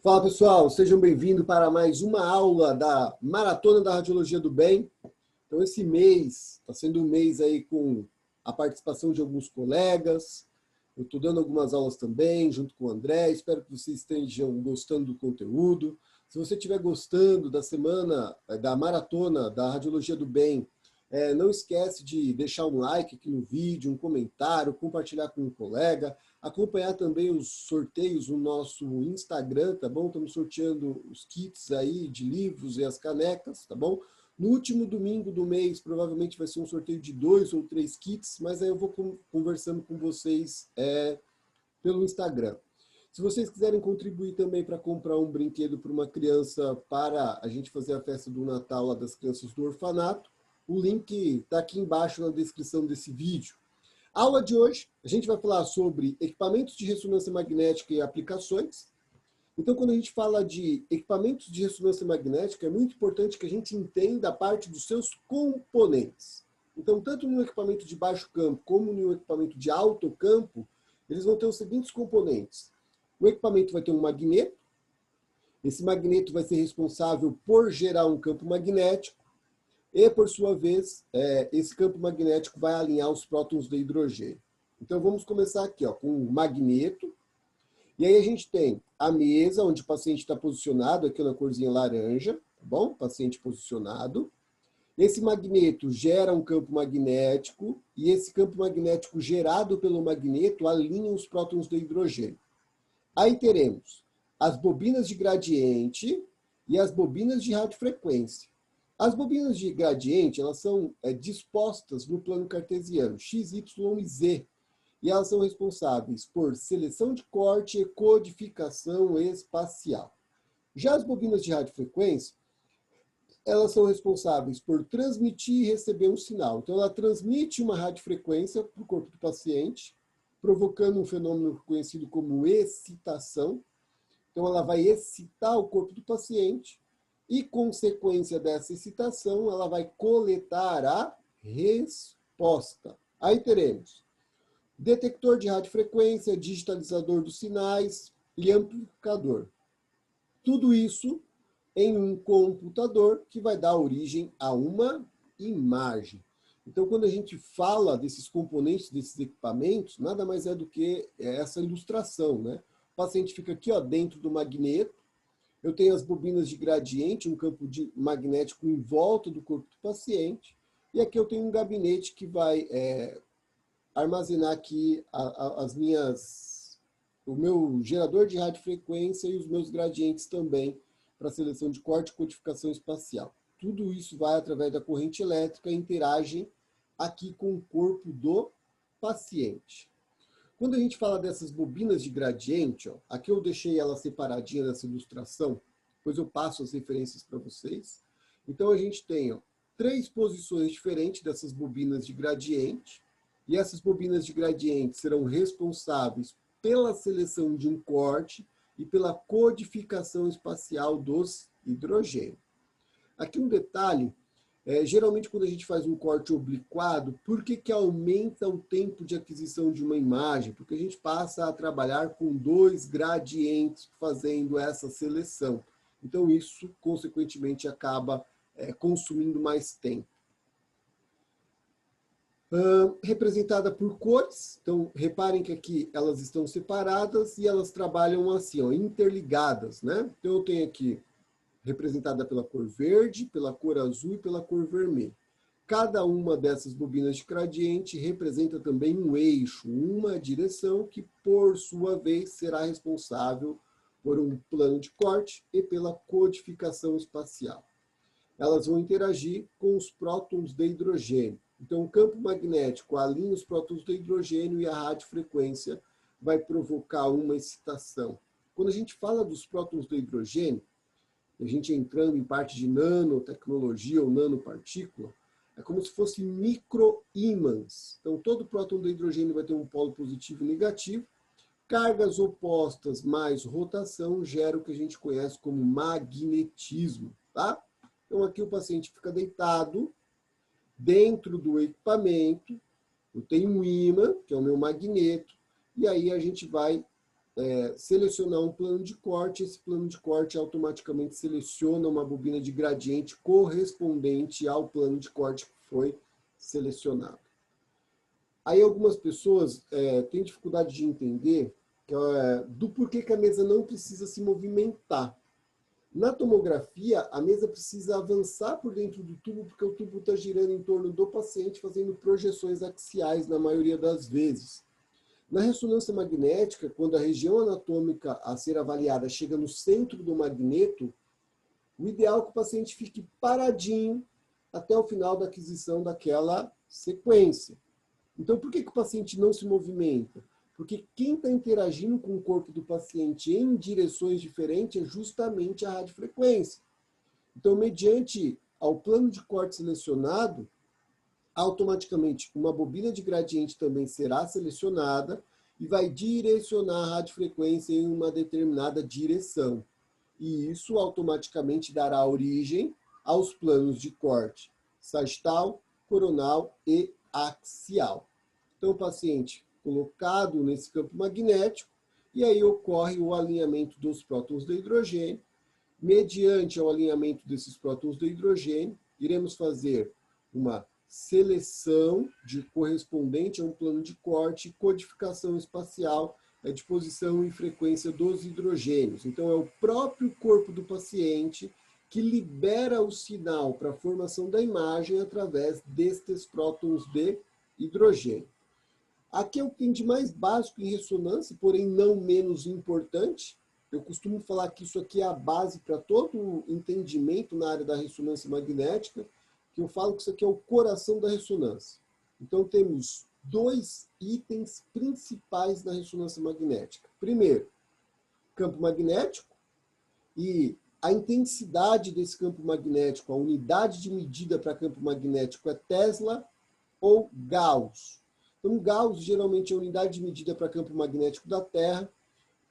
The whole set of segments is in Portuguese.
Fala pessoal, sejam bem-vindos para mais uma aula da Maratona da Radiologia do Bem. Então esse mês está sendo um mês aí com a participação de alguns colegas. Eu estou dando algumas aulas também, junto com o André. Espero que vocês estejam gostando do conteúdo. Se você estiver gostando da semana, da Maratona da Radiologia do Bem, não esquece de deixar um like aqui no vídeo, um comentário, compartilhar com um colega, acompanhar também os sorteios no nosso Instagram, tá bom? Estamos sorteando os kits aí de livros e as canecas, tá bom? No último domingo do mês, provavelmente vai ser um sorteio de 2 ou 3 kits, mas aí eu vou conversando com vocês pelo Instagram. Se vocês quiserem contribuir também para comprar um brinquedo para uma criança, para a gente fazer a festa do Natal lá das crianças do orfanato, o link está aqui embaixo na descrição desse vídeo. A aula de hoje, a gente vai falar sobre equipamentos de ressonância magnética e aplicações. Então, quando a gente fala de equipamentos de ressonância magnética, é muito importante que a gente entenda a parte dos seus componentes. Então, tanto no equipamento de baixo campo como no equipamento de alto campo, eles vão ter os seguintes componentes. O equipamento vai ter um magneto. Esse magneto vai ser responsável por gerar um campo magnético. E, por sua vez, esse campo magnético vai alinhar os prótons de hidrogênio. Então, vamos começar aqui com o magneto. E aí a gente tem a mesa, onde o paciente está posicionado, aqui na corzinha laranja, tá bom? Paciente posicionado. Esse magneto gera um campo magnético, e esse campo magnético gerado pelo magneto alinha os prótons de hidrogênio. Aí teremos as bobinas de gradiente e as bobinas de radiofrequência. As bobinas de gradiente, elas são dispostas no plano cartesiano, x, y e z, e elas são responsáveis por seleção de corte e codificação espacial. Já as bobinas de radiofrequência, elas são responsáveis por transmitir e receber um sinal. Então, ela transmite uma radiofrequência para o corpo do paciente, provocando um fenômeno conhecido como excitação. Então, ela vai excitar o corpo do paciente, e, consequência dessa excitação, ela vai coletar a resposta. Aí teremos detector de radiofrequência, digitalizador dos sinais e amplificador. Tudo isso em um computador que vai dar origem a uma imagem. Então, quando a gente fala desses componentes, desses equipamentos, nada mais é do que essa ilustração, né? O paciente fica aqui dentro do magneto. Eu tenho as bobinas de gradiente, um campo magnético em volta do corpo do paciente. E aqui eu tenho um gabinete que vai armazenar aqui o meu gerador de radiofrequência e os meus gradientes também para seleção de corte e codificação espacial. Tudo isso vai através da corrente elétrica e interagem aqui com o corpo do paciente. Quando a gente fala dessas bobinas de gradiente, aqui eu deixei ela separadinha nessa ilustração, depois eu passo as referências para vocês. Então a gente tem 3 posições diferentes dessas bobinas de gradiente, e essas bobinas de gradiente serão responsáveis pela seleção de um corte e pela codificação espacial dos hidrogênios. Aqui um detalhe. Geralmente, quando a gente faz um corte obliquado, por que aumenta o tempo de aquisição de uma imagem? Porque a gente passa a trabalhar com 2 gradientes fazendo essa seleção. Então, isso, consequentemente, acaba consumindo mais tempo. Representada por cores. Então, reparem que aqui elas estão separadas e elas trabalham assim, interligadas, né? Então, eu tenho aqui representada pela cor verde, pela cor azul e pela cor vermelha. Cada uma dessas bobinas de gradiente representa também um eixo, uma direção que, por sua vez, será responsável por um plano de corte e pela codificação espacial. Elas vão interagir com os prótons de hidrogênio. Então, o campo magnético alinha os prótons de hidrogênio e a radiofrequência vai provocar uma excitação. Quando a gente fala dos prótons de hidrogênio, a gente entrando em parte de nanotecnologia ou nanopartícula, é como se fossem microímãs. Então, todo próton de hidrogênio vai ter um polo positivo e negativo. Cargas opostas mais rotação gera o que a gente conhece como magnetismo, tá? Então, aqui o paciente fica deitado dentro do equipamento. Eu tenho um ímã, que é o meu magneto, e aí a gente vai selecionar um plano de corte, esse plano de corte automaticamente seleciona uma bobina de gradiente correspondente ao plano de corte que foi selecionado. Aí algumas pessoas têm dificuldade de entender do porquê que a mesa não precisa se movimentar. Na tomografia, a mesa precisa avançar por dentro do tubo, porque o tubo está girando em torno do paciente, fazendo projeções axiais na maioria das vezes. Na ressonância magnética, quando a região anatômica a ser avaliada chega no centro do magneto, o ideal é que o paciente fique paradinho até o final da aquisição daquela sequência. Então, por que o paciente não se movimenta? Porque quem está interagindo com o corpo do paciente em direções diferentes é justamente a radiofrequência. Então, mediante ao plano de corte selecionado, automaticamente uma bobina de gradiente também será selecionada e vai direcionar a radiofrequência em uma determinada direção. E isso automaticamente dará origem aos planos de corte sagital, coronal e axial. Então, o paciente colocado nesse campo magnético, e aí ocorre o alinhamento dos prótons de hidrogênio. Mediante o alinhamento desses prótons de hidrogênio, iremos fazer uma seleção correspondente a um plano de corte e codificação espacial de posição e frequência dos hidrogênios. Então, é o próprio corpo do paciente que libera o sinal para a formação da imagem através destes prótons de hidrogênio. Aqui é o que tem de mais básico em ressonância, porém não menos importante. Eu costumo falar que isso aqui é a base para todo o entendimento na área da ressonância magnética, que eu falo que isso aqui é o coração da ressonância. Então, temos dois itens principais na ressonância magnética. Primeiro, campo magnético, e a intensidade desse campo magnético, a unidade de medida para campo magnético é Tesla ou Gauss. Então, Gauss geralmente é a unidade de medida para campo magnético da Terra.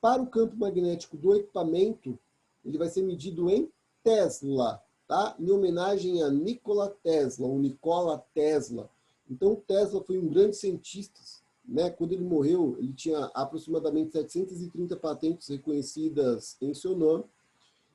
Para o campo magnético do equipamento, ele vai ser medido em Tesla, tá? Em homenagem a Nikola Tesla, ou Nikola Tesla. Então, Tesla foi um grande cientista, né? Quando ele morreu, ele tinha aproximadamente 730 patentes reconhecidas em seu nome,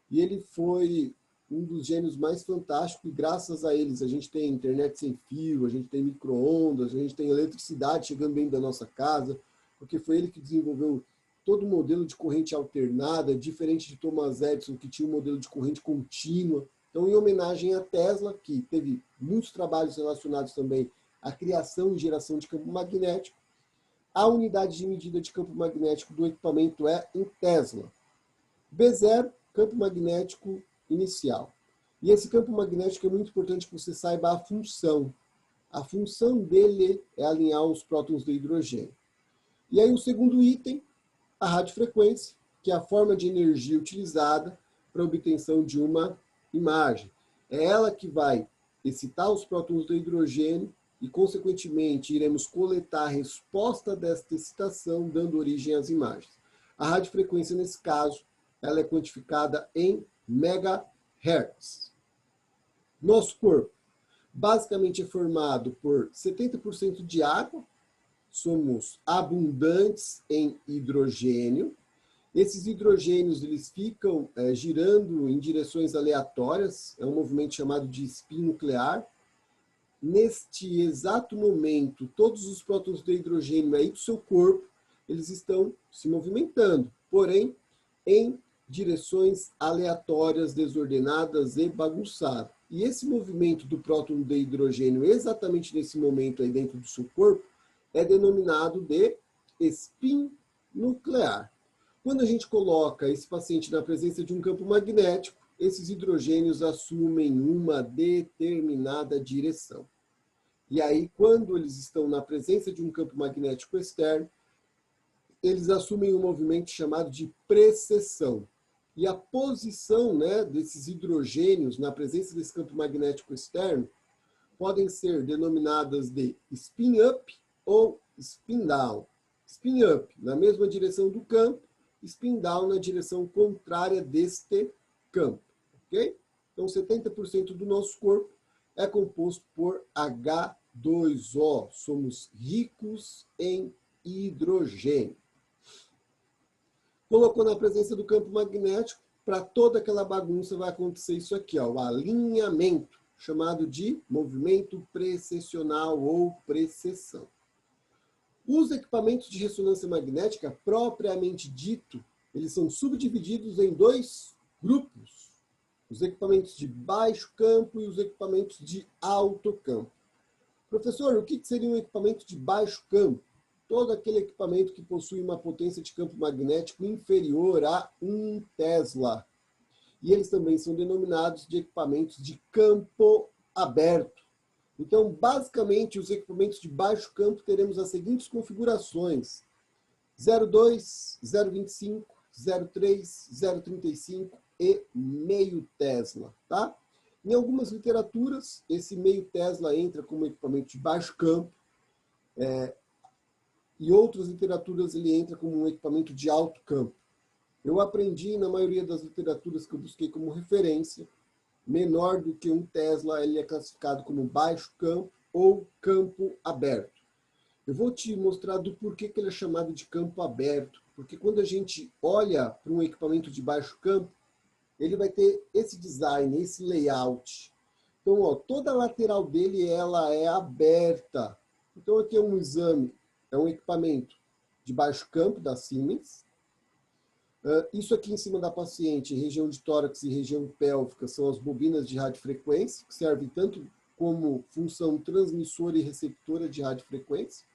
e ele foi um dos gênios mais fantásticos, e graças a eles a gente tem internet sem fio, a gente tem micro-ondas, a gente tem eletricidade chegando dentro da nossa casa, porque foi ele que desenvolveu todo o modelo de corrente alternada, diferente de Thomas Edison, que tinha um modelo de corrente contínua. Então, em homenagem a Tesla, que teve muitos trabalhos relacionados também à criação e geração de campo magnético, a unidade de medida de campo magnético do equipamento é em Tesla. B0, campo magnético inicial. E esse campo magnético é muito importante que você saiba a função. A função dele é alinhar os prótons de hidrogênio. E aí o segundo item, a radiofrequência, que é a forma de energia utilizada para a obtenção de uma imagem. É ela que vai excitar os prótons de hidrogênio e, consequentemente, iremos coletar a resposta desta excitação, dando origem às imagens. A radiofrequência, nesse caso, ela é quantificada em megahertz. Nosso corpo, basicamente, é formado por 70% de água, somos abundantes em hidrogênio. Esses hidrogênios eles ficam girando em direções aleatórias, é um movimento chamado de spin nuclear. Neste exato momento, todos os prótons de hidrogênio aí do seu corpo, eles estão se movimentando, porém, em direções aleatórias, desordenadas e bagunçadas. E esse movimento do próton de hidrogênio, exatamente nesse momento aí dentro do seu corpo, é denominado de spin nuclear. Quando a gente coloca esse paciente na presença de um campo magnético, esses hidrogênios assumem uma determinada direção. E aí, quando eles estão na presença de um campo magnético externo, eles assumem um movimento chamado de precessão. E a posição, né, desses hidrogênios na presença desse campo magnético externo podem ser denominadas de spin up ou spin down. Spin up na mesma direção do campo, spin down na direção contrária deste campo. Ok? Então, 70% do nosso corpo é composto por H2O. Somos ricos em hidrogênio. Colocou na presença do campo magnético, para toda aquela bagunça vai acontecer isso aqui, ó, o alinhamento, chamado de movimento precessional ou precessão. Os equipamentos de ressonância magnética, propriamente dito, eles são subdivididos em dois grupos. Os equipamentos de baixo campo e os equipamentos de alto campo. Professor, o que seria um equipamento de baixo campo? Todo aquele equipamento que possui uma potência de campo magnético inferior a 1 Tesla. E eles também são denominados de equipamentos de campo aberto. Então, basicamente, os equipamentos de baixo campo teremos as seguintes configurações: 0,2, 0,25, 0,3, 0,35 e meio Tesla, tá? Em algumas literaturas, esse meio Tesla entra como equipamento de baixo campo, e outras literaturas ele entra como um equipamento de alto campo. Eu aprendi, na maioria das literaturas que eu busquei como referência, menor do que 1 Tesla, ele é classificado como baixo campo ou campo aberto. Eu vou te mostrar do porquê que ele é chamado de campo aberto, porque quando a gente olha para um equipamento de baixo campo, ele vai ter esse design, esse layout. Então, ó, toda a lateral dele ela é aberta. Então, aqui é um exame, é um equipamento de baixo campo da Siemens. Isso aqui em cima da paciente, região de tórax e região pélvica, são as bobinas de radiofrequência, que servem tanto como função transmissora e receptora de radiofrequência.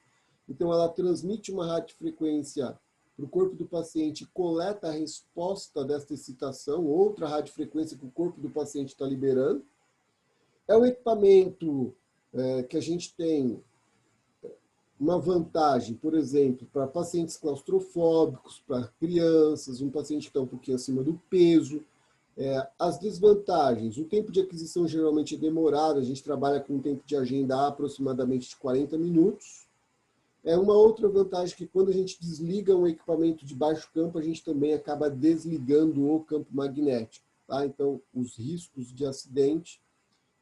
Então, ela transmite uma radiofrequência para o corpo do paciente e coleta a resposta desta excitação, outra radiofrequência que o corpo do paciente está liberando. É um equipamento que a gente tem uma vantagem, por exemplo, para pacientes claustrofóbicos, para crianças, um paciente que está um pouquinho acima do peso. As desvantagens: o tempo de aquisição geralmente é demorado, a gente trabalha com um tempo de agenda aproximadamente de 40 minutos. Uma outra vantagem que quando a gente desliga um equipamento de baixo campo, a gente também acaba desligando o campo magnético, tá? Então, os riscos de acidente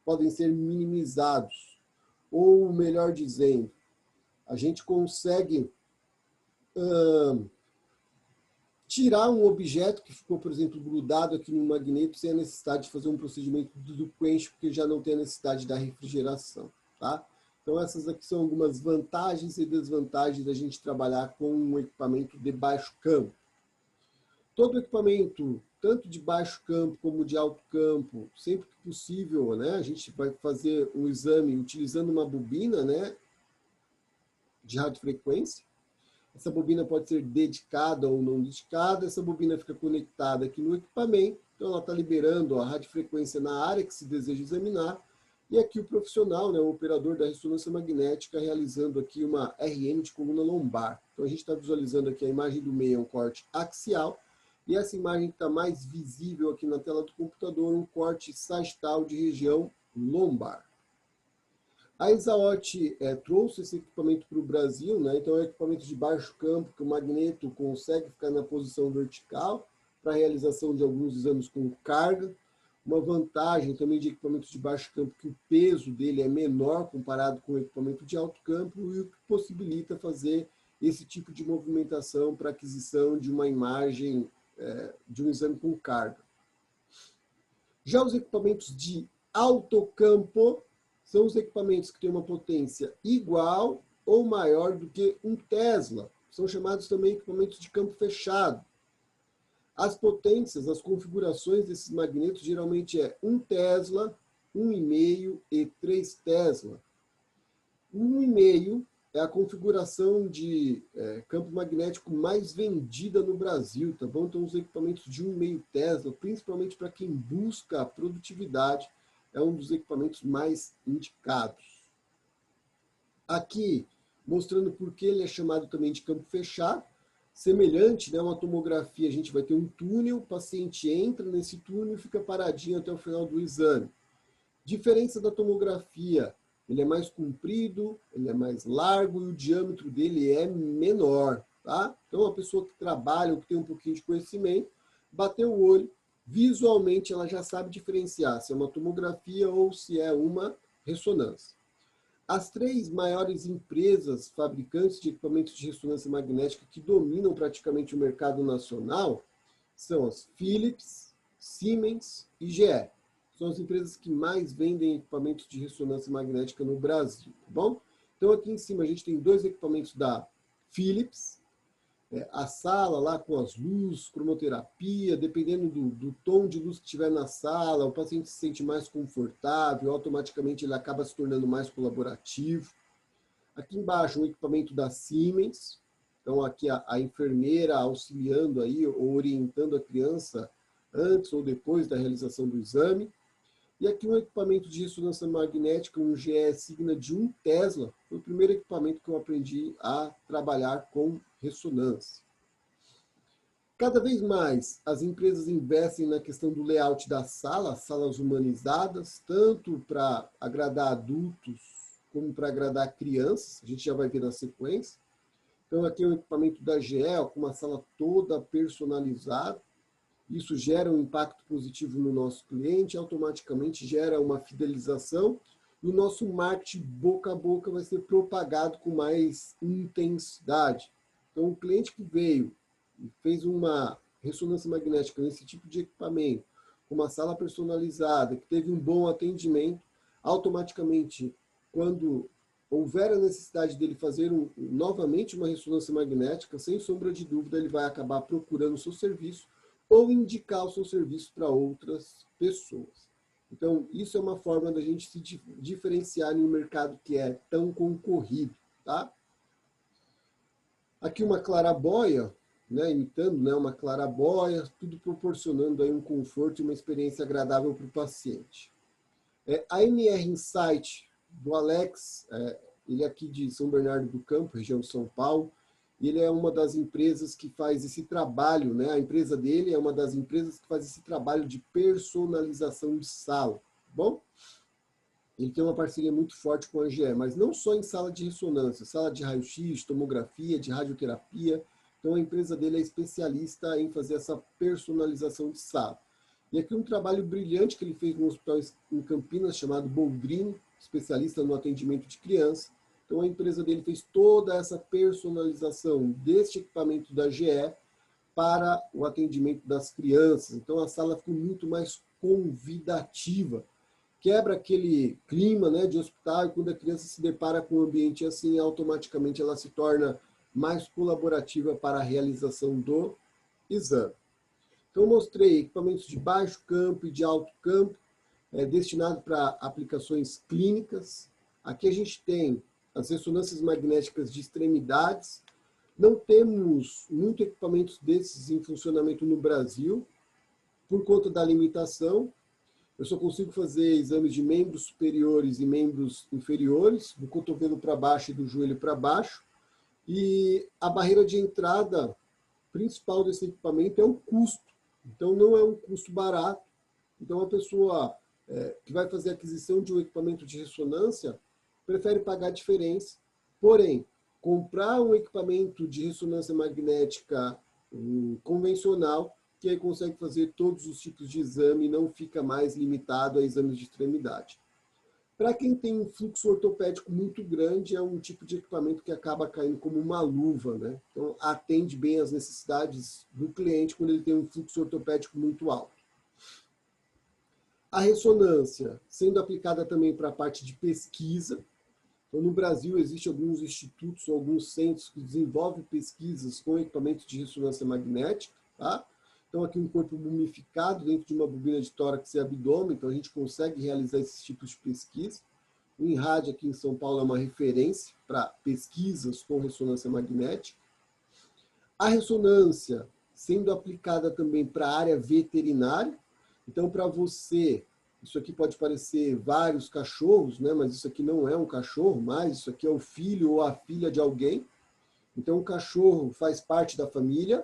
podem ser minimizados. Ou, melhor dizendo, a gente consegue tirar um objeto que ficou, por exemplo, grudado aqui no magneto sem a necessidade de fazer um procedimento do quench, porque já não tem a necessidade da refrigeração, tá? Então, essas aqui são algumas vantagens e desvantagens da gente trabalhar com um equipamento de baixo campo. Todo equipamento, tanto de baixo campo como de alto campo, sempre que possível, né, a gente vai fazer um exame utilizando uma bobina, né, de radiofrequência. Essa bobina pode ser dedicada ou não dedicada. Essa bobina fica conectada aqui no equipamento, então ela está liberando a radiofrequência na área que se deseja examinar. E aqui o profissional, né, o operador da ressonância magnética, realizando aqui uma RM de coluna lombar. Então a gente está visualizando aqui a imagem do meio, é um corte axial, e essa imagem que está mais visível aqui na tela do computador, um corte sagital de região lombar. A Exaot trouxe esse equipamento para o Brasil, né? Então é um equipamento de baixo campo, que o magneto consegue ficar na posição vertical para a realização de alguns exames com carga. Uma vantagem também de equipamentos de baixo campo, que o peso dele é menor comparado com o equipamento de alto campo, e o que possibilita fazer esse tipo de movimentação para aquisição de uma imagem, de um exame com carga. Já os equipamentos de alto campo são os equipamentos que têm uma potência igual ou maior do que 1 Tesla. São chamados também equipamentos de campo fechado. As potências, as configurações desses magnetos geralmente é 1 Tesla, 1,5 e 3 Tesla. 1,5 é a configuração de campo magnético mais vendida no Brasil, tá bom? Então, os equipamentos de 1,5 Tesla, principalmente para quem busca a produtividade, é um dos equipamentos mais indicados. Aqui, mostrando por que ele é chamado também de campo fechado. Semelhante, né, uma tomografia, a gente vai ter um túnel, o paciente entra nesse túnel e fica paradinho até o final do exame. Diferença da tomografia: ele é mais comprido, ele é mais largo e o diâmetro dele é menor, tá? Então, a pessoa que trabalha ou que tem um pouquinho de conhecimento, bateu o olho, visualmente ela já sabe diferenciar se é uma tomografia ou se é uma ressonância. As 3 maiores empresas fabricantes de equipamentos de ressonância magnética que dominam praticamente o mercado nacional são as Philips, Siemens e GE. São as empresas que mais vendem equipamentos de ressonância magnética no Brasil, tá bom? Então aqui em cima a gente tem 2 equipamentos da Philips, a sala lá com as luzes, cromoterapia, dependendo do tom de luz que tiver na sala, o paciente se sente mais confortável, automaticamente ele acaba se tornando mais colaborativo. Aqui embaixo um equipamento da Siemens, então aqui a enfermeira auxiliando aí, ou orientando a criança antes ou depois da realização do exame. E aqui um equipamento de ressonância magnética, um GE Signa de 1 Tesla, foi o primeiro equipamento que eu aprendi a trabalhar com ressonância. Cada vez mais as empresas investem na questão do layout da sala, salas humanizadas, tanto para agradar adultos como para agradar crianças, a gente já vai ver na sequência. Então aqui é um equipamento da GE, com uma sala toda personalizada. Isso gera um impacto positivo no nosso cliente, automaticamente gera uma fidelização e o nosso marketing boca a boca vai ser propagado com mais intensidade. Então, o cliente que veio e fez uma ressonância magnética nesse tipo de equipamento, com uma sala personalizada, que teve um bom atendimento, automaticamente, quando houver a necessidade dele fazer novamente uma ressonância magnética, sem sombra de dúvida, ele vai acabar procurando o seu serviço ou indicar o seu serviço para outras pessoas. Então, isso é uma forma da gente se diferenciar em um mercado que é tão concorrido, tá? Aqui uma claraboia, né, imitando, né, uma claraboia, tudo proporcionando aí um conforto e uma experiência agradável para o paciente. A NR Insight do Alex, ele é aqui de São Bernardo do Campo, região de São Paulo. Ele é uma das empresas que faz esse trabalho, né? A empresa dele é uma das empresas que faz esse trabalho de personalização de sala, tá bom? Ele tem uma parceria muito forte com a GE, mas não só em sala de ressonância, sala de raio-x, tomografia, de radioterapia. Então a empresa dele é especialista em fazer essa personalização de sala. E aqui um trabalho brilhante que ele fez no hospital em Campinas, chamado Boldrini, especialista no atendimento de criança. Então, a empresa dele fez toda essa personalização deste equipamento da GE para o atendimento das crianças. Então, a sala ficou muito mais convidativa. Quebra aquele clima, né, de hospital, e quando a criança se depara com um ambiente assim, automaticamente ela se torna mais colaborativa para a realização do exame. Então, eu mostrei equipamentos de baixo campo e de alto campo, destinado para aplicações clínicas. Aqui a gente tem as ressonâncias magnéticas de extremidades. Não temos muitos equipamentos desses em funcionamento no Brasil, por conta da limitação. Eu só consigo fazer exames de membros superiores e membros inferiores, do cotovelo para baixo e do joelho para baixo. E a barreira de entrada principal desse equipamento é o custo. Então, não é um custo barato. Então, a pessoa que vai fazer a aquisição de um equipamento de ressonância prefere pagar a diferença. Porém, comprar um equipamento de ressonância magnética convencional, que aí consegue fazer todos os tipos de exame e não fica mais limitado a exames de extremidade. Para quem tem um fluxo ortopédico muito grande, é um tipo de equipamento que acaba caindo como uma luva, né? Então, atende bem às necessidades do cliente quando ele tem um fluxo ortopédico muito alto. A ressonância, sendo aplicada também para a parte de pesquisa. Então, no Brasil, existem alguns institutos, alguns centros que desenvolvem pesquisas com equipamentos de ressonância magnética, tá? Então, aqui um corpo mumificado dentro de uma bobina de tórax e abdômen, então a gente consegue realizar esses tipos de pesquisa. O INRAD aqui em São Paulo é uma referência para pesquisas com ressonância magnética. A ressonância sendo aplicada também para a área veterinária. Então, para você, isso aqui pode parecer vários cachorros, né? Mas isso aqui não é um cachorro mais, isso aqui é o filho ou a filha de alguém. Então, o cachorro faz parte da família.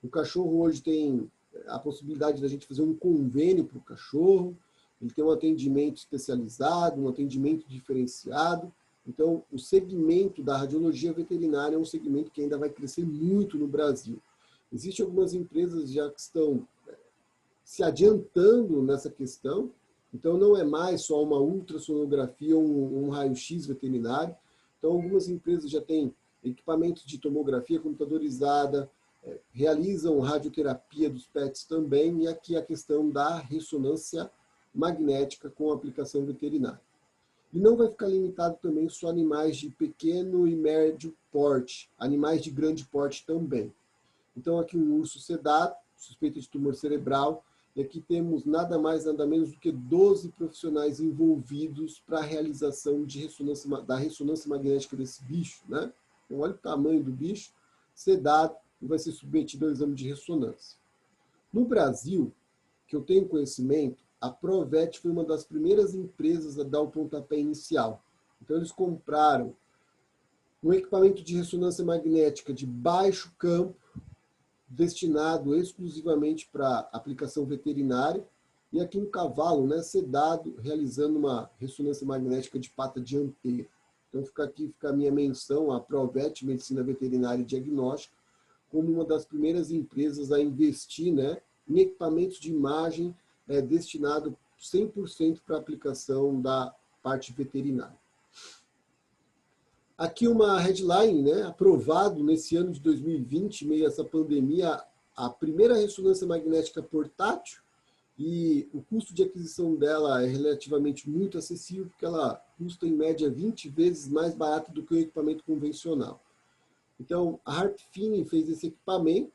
O cachorro hoje tem a possibilidade da gente fazer um convênio para o cachorro, ele tem um atendimento especializado, um atendimento diferenciado. Então, o segmento da radiologia veterinária é um segmento que ainda vai crescer muito no Brasil. Existem algumas empresas já que estão se adiantando nessa questão, Então, não é mais só uma ultrassonografia ou um raio-x veterinário. Então, algumas empresas já têm equipamentos de tomografia computadorizada, realizam radioterapia dos pets também, e aqui a questão da ressonância magnética com aplicação veterinária. E não vai ficar limitado também só a animais de pequeno e médio porte, animais de grande porte também. Então, aqui um urso sedado, suspeita de tumor cerebral, e aqui temos nada mais, nada menos do que 12 profissionais envolvidos para a realização da ressonância magnética desse bicho, né? Então, olha o tamanho do bicho, sedado, e vai ser submetido ao exame de ressonância. No Brasil, que eu tenho conhecimento, a Provet foi uma das primeiras empresas a dar o pontapé inicial. Então, eles compraram um equipamento de ressonância magnética de baixo campo, destinado exclusivamente para aplicação veterinária, e aqui um cavalo, né, sedado, realizando uma ressonância magnética de pata dianteira. Então fica a minha menção à Provet Medicina Veterinária e Diagnóstica, como uma das primeiras empresas a investir, né, em equipamentos de imagem destinado 100% para aplicação da parte veterinária. Aqui uma headline, né, aprovado nesse ano de 2020, meio a essa pandemia, a primeira ressonância magnética portátil, e o custo de aquisição dela é relativamente muito acessível, porque ela custa em média 20 vezes mais barato do que o equipamento convencional. Então, a Harpfine fez esse equipamento.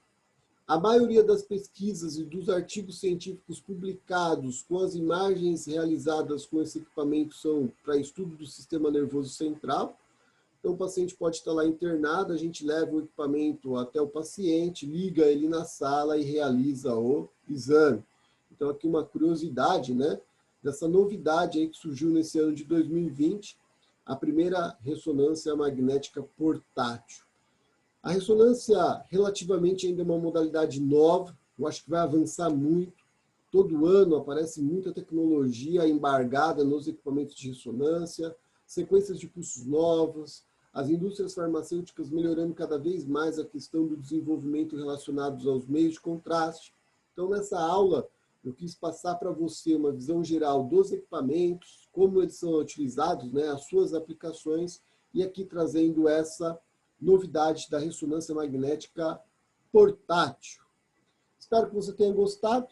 A maioria das pesquisas e dos artigos científicos publicados com as imagens realizadas com esse equipamento são para estudo do sistema nervoso central. Então, o paciente pode estar lá internado, a gente leva o equipamento até o paciente, liga ele na sala e realiza o exame. Então, aqui uma curiosidade, né, dessa novidade aí que surgiu nesse ano de 2020, a primeira ressonância magnética portátil. A ressonância, relativamente, ainda é uma modalidade nova, eu acho que vai avançar muito. Todo ano aparece muita tecnologia embargada nos equipamentos de ressonância, sequências de pulsos novos, as indústrias farmacêuticas melhorando cada vez mais a questão do desenvolvimento relacionados aos meios de contraste. Então, nessa aula, eu quis passar para você uma visão geral dos equipamentos, como eles são utilizados, né, as suas aplicações, e aqui trazendo essa novidade da ressonância magnética portátil. Espero que você tenha gostado.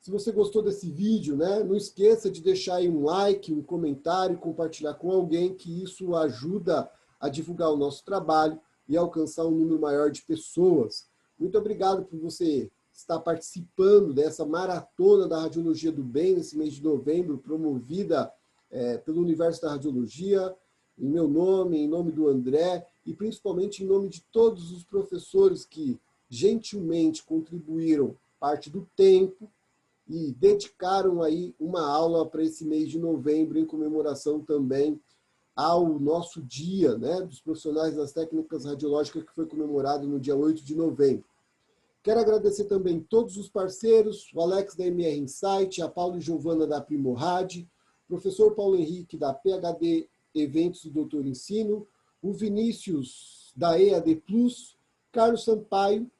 Se você gostou desse vídeo, né, não esqueça de deixar aí um like, um comentário, compartilhar com alguém, que isso ajuda a divulgar o nosso trabalho e alcançar um número maior de pessoas. Muito obrigado por você estar participando dessa maratona da Radiologia do Bem nesse mês de novembro, promovida pelo Universo da Radiologia, em meu nome, em nome do André, e principalmente em nome de todos os professores que gentilmente contribuíram parte do tempo e dedicaram aí uma aula para esse mês de novembro, em comemoração também ao nosso dia, né, dos profissionais das técnicas radiológicas, que foi comemorado no dia 8 de novembro. Quero agradecer também todos os parceiros, o Alex da MR Insight, a Paulo e Giovana da Primorad, o professor Paulo Henrique da PHD Eventos e Doutor Ensino, o Vinícius da EAD Plus, Carlos Sampaio,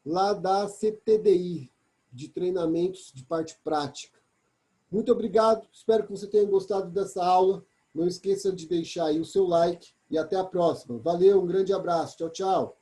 lá da CTDI, de treinamentos de parte prática. Muito obrigado, espero que você tenha gostado dessa aula. Não esqueça de deixar aí o seu like e até a próxima. Valeu, um grande abraço. Tchau, tchau.